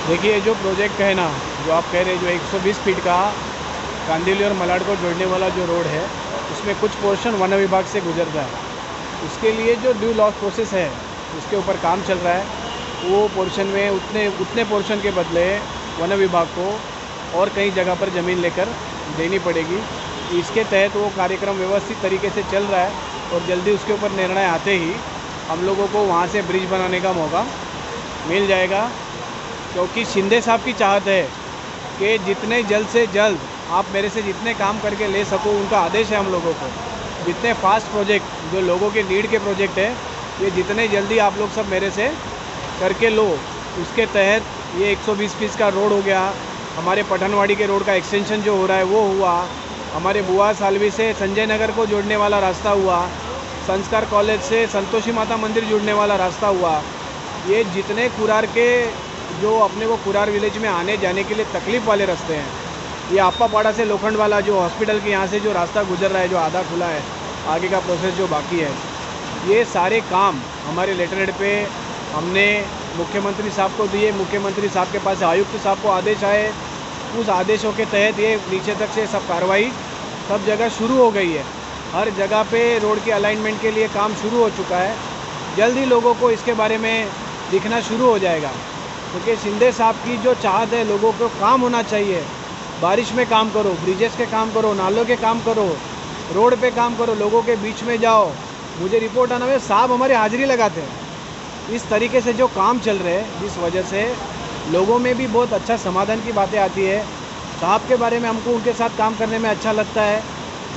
देखिए जो प्रोजेक्ट है ना, जो आप कह रहे हैं, जो 120 फीट का कांदिवली और मलाड को जोड़ने वाला जो रोड है, उसमें कुछ पोर्शन वन विभाग से गुजरता है। उसके लिए जो ड्यू लॉस प्रोसेस है, उसके ऊपर काम चल रहा है। वो पोर्शन में उतने पोर्शन के बदले वन विभाग को और कई जगह पर ज़मीन लेकर देनी पड़ेगी। इसके तहत वो कार्यक्रम व्यवस्थित तरीके से चल रहा है और जल्दी उसके ऊपर निर्णय आते ही हम लोगों को वहाँ से ब्रिज बनाने का मौका मिल जाएगा। क्योंकि शिंदे साहब की चाहत है कि जितने जल्द से जल्द आप मेरे से जितने काम करके ले सको, उनका आदेश है हम लोगों को। जितने फास्ट प्रोजेक्ट जो लोगों के नीड के प्रोजेक्ट है, ये जितने जल्दी आप लोग सब मेरे से करके लो। उसके तहत ये 120 फीट का रोड हो गया, हमारे पठनवाड़ी के रोड का एक्सटेंशन जो हो रहा है वो हुआ, हमारे बुआ सालवी से संजय नगर को जोड़ने वाला रास्ता हुआ, संस्कार कॉलेज से संतोषी माता मंदिर जुड़ने वाला रास्ता हुआ। ये जितने कुरार के जो अपने को कुरार विलेज में आने जाने के लिए तकलीफ़ वाले रास्ते हैं, ये आप्पापाड़ा से लोखंड वाला जो हॉस्पिटल के यहाँ से जो रास्ता गुजर रहा है, जो आधा खुला है, आगे का प्रोसेस जो बाकी है, ये सारे काम हमारे लेटर हेड पे हमने मुख्यमंत्री साहब को दिए। मुख्यमंत्री साहब के पास आयुक्त साहब को आदेश आए, उस आदेशों के तहत ये नीचे तक से सब कार्रवाई सब जगह शुरू हो गई है। हर जगह पे रोड के अलाइनमेंट के लिए काम शुरू हो चुका है। जल्द ही लोगों को इसके बारे में दिखना शुरू हो जाएगा, क्योंकि शिंदे साहब की जो चाहत है, लोगों को काम होना चाहिए। बारिश में काम करो, ब्रिजेस के काम करो, नालों के काम करो, रोड पे काम करो, लोगों के बीच में जाओ। मुझे रिपोर्ट आना है, साहब हमारी हाजिरी लगाते हैं। इस तरीके से जो काम चल रहे हैं, जिस वजह से लोगों में भी बहुत अच्छा समाधान की बातें आती है। साहब के बारे में हमको उनके साथ काम करने में अच्छा लगता है।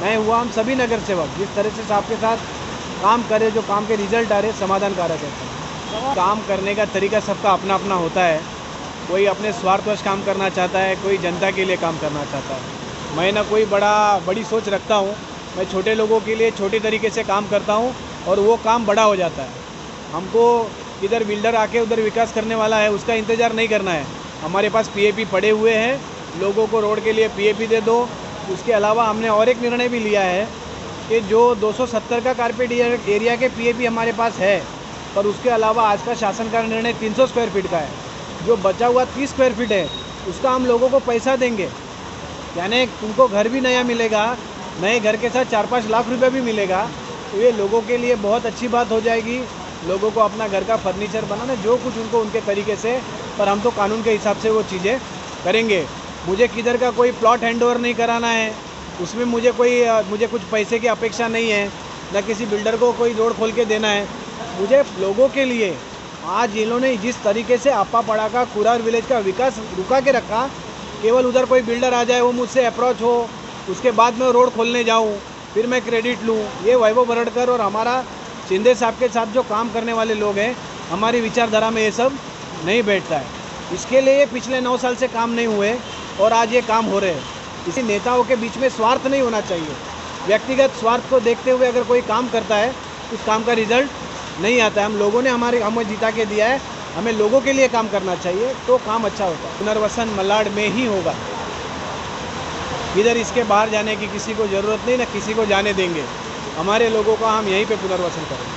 मैं हुआ हम सभी नगर सेवक जिस तरह से साहब के साथ काम करें, जो काम के रिजल्ट आ रहे समाधान कारक है। काम करने का तरीका सबका अपना अपना होता है। कोई अपने स्वार्थवश काम करना चाहता है, कोई जनता के लिए काम करना चाहता है। मैं ना कोई बड़ी सोच रखता हूँ। मैं छोटे लोगों के लिए छोटे तरीके से काम करता हूँ और वो काम बड़ा हो जाता है। हमको इधर बिल्डर आके उधर विकास करने वाला है, उसका इंतज़ार नहीं करना है। हमारे पास पीएपी पड़े हुए हैं, लोगों को रोड के लिए पीएपी दे दो। उसके अलावा हमने और एक निर्णय भी लिया है कि जो 270 का कारपेट एरिया के पीएपी हमारे पास है, पर उसके अलावा आज का शासन का निर्णय 300 स्क्वायर फीट का है। जो बचा हुआ 30 स्क्वायर फीट है, उसका हम लोगों को पैसा देंगे। यानी तुमको घर भी नया मिलेगा, नए घर के साथ 4-5 लाख रुपये भी मिलेगा। तो ये लोगों के लिए बहुत अच्छी बात हो जाएगी। लोगों को अपना घर का फर्नीचर बनाना, जो कुछ उनको उनके तरीके से, पर हम तो कानून के हिसाब से वो चीज़ें करेंगे। मुझे किधर का कोई प्लॉट हैंडओवर नहीं कराना है, उसमें मुझे कुछ पैसे की अपेक्षा नहीं है, न किसी बिल्डर को कोई रोड खोल के देना है। मुझे लोगों के लिए आज इन्होंने जिस तरीके से आप्पापाड़ा का कुरार विलेज का विकास रुका के रखा, केवल उधर कोई बिल्डर आ जाए, वो मुझसे अप्रोच हो, उसके बाद मैं रोड खोलने जाऊँ, फिर मैं क्रेडिट लूँ। ये वैभव बरड़कर और हमारा शिंदे साहब के साथ जो काम करने वाले लोग हैं, हमारी विचारधारा में ये सब नहीं बैठता है। इसके लिए पिछले 9 साल से काम नहीं हुए और आज ये काम हो रहे हैं। इसी नेताओं के बीच में स्वार्थ नहीं होना चाहिए। व्यक्तिगत स्वार्थ को देखते हुए अगर कोई काम करता है, उस काम का रिजल्ट नहीं आता है। हम लोगों ने हमें जिता के दिया है, हमें लोगों के लिए काम करना चाहिए, तो काम अच्छा होता है। पुनर्वसन मलाड में ही होगा, इधर इसके बाहर जाने की किसी को ज़रूरत नहीं, ना किसी को जाने देंगे। हमारे लोगों का हम यहीं पे पुनर्वसन करेंगे।